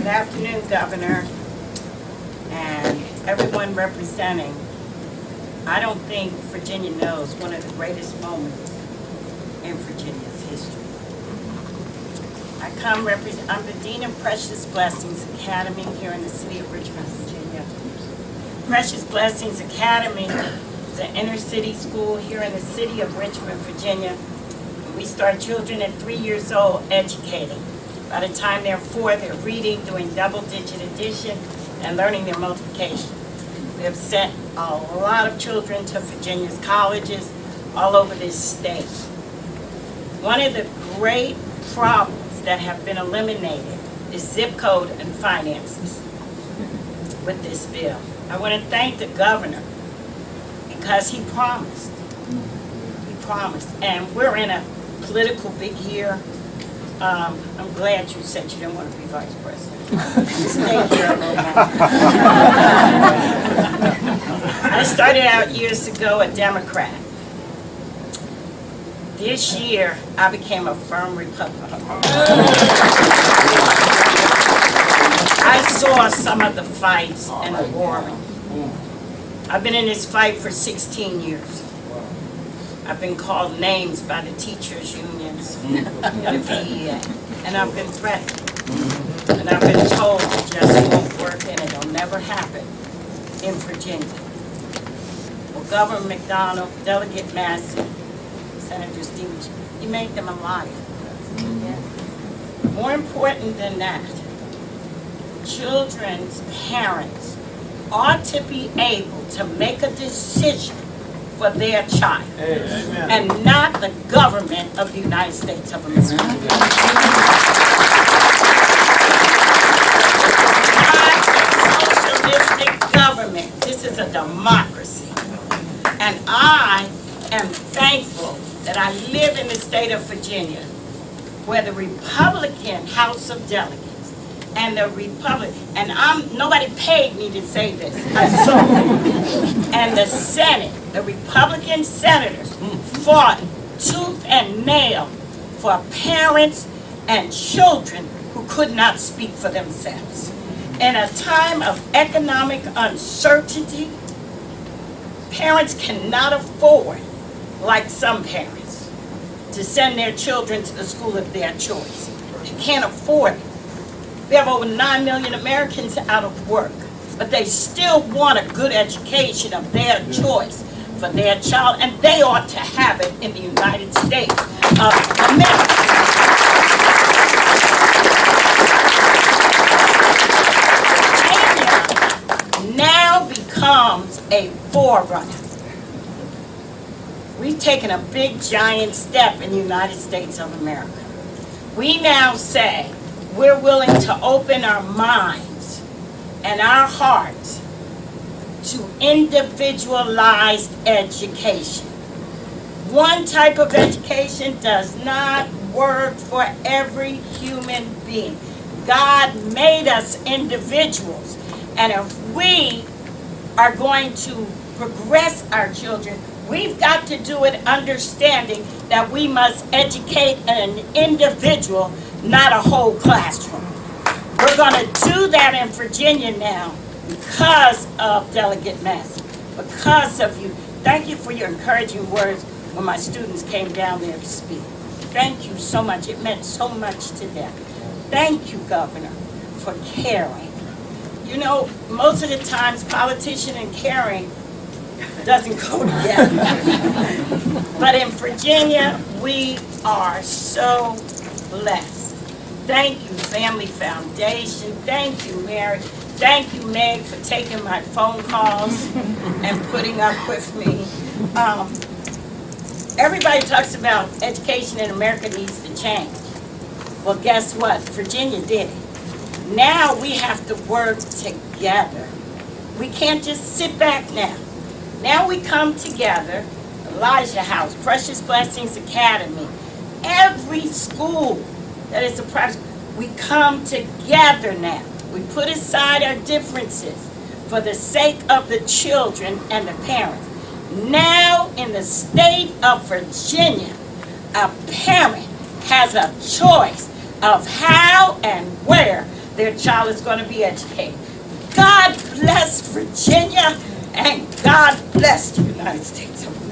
Good afternoon, Governor, and everyone representing. I don't think Virginia knows one of the greatest moments in Virginia's history. I'm the Dean of Precious Blessings Academy here in the city of Richmond, Virginia. Precious Blessings Academy is an inner city school here in the city of Richmond, Virginia. We start children at 3 years old educating. By the time they're 4, they're reading, doing double-digit addition, and learning their multiplication. We have sent a lot of children to Virginia's colleges all over this state. One of the great problems that have been eliminated is zip code and finances with this bill. I want to thank the governor because he promised. He promised. And we're in a political big year. I'm glad you said you didn't want to be vice president. Stay here a little more. I started out years ago a Democrat. This year, I became a firm Republican. I saw some of the fights and the warring. I've been in this fight for 16 years. I've been called names by the teachers' unions, the VEA, and I've been threatened. And I've been told it just won't work and it'll never happen in Virginia. Well, Governor McDonnell, Delegate Massey, Senator Stevens, he made them a liar. More important than that, children's parents ought to be able to make a decision for their child, and not the government of the United States of America. Not a socialistic government. This is a democracy. And I am thankful that I live in the state of Virginia, where the Republican House of Delegates and the Republican, and nobody paid me to say this, I saw it. And the Senate, the Republican senators fought tooth and nail for parents and children who could not speak for themselves. In a time of economic uncertainty, parents cannot afford, like some parents, to send their children to the school of their choice. They can't afford it. We have over 9 million Americans out of work, but they still want a good education of their choice for their child, and they ought to have it in the United States of America. Virginia now becomes a forerunner. We've taken a big, giant step in the United States of America. We now say, we're willing to open our minds and our hearts to individualized education. One type of education does not work for every human being. God made us individuals, and if we are going to progress our children, we've got to do it understanding that we must educate an individual, not a whole classroom. We're going to do that in Virginia now because of Delegate Massey, because of you. Thank you for your encouraging words when my students came down there to speak. Thank you so much. It meant so much to them. Thank you, Governor, for caring. You know, most of the times, politician and caring doesn't go together. But in Virginia, we are so blessed. Thank you, Family Foundation. Thank you, Mary. Thank you, Meg, for taking my phone calls and putting up with me. Everybody talks about education in America needs to change. Well, guess what? Virginia did it. Now we have to work together. We can't just sit back now. Now we come together, Elijah House, Precious Blessings Academy, every school that is a private school, we come together now. We put aside our differences for the sake of the children and the parents. Now in the state of Virginia, a parent has a choice of how and where their child is going to be educated. God bless Virginia, and God bless the United States of America.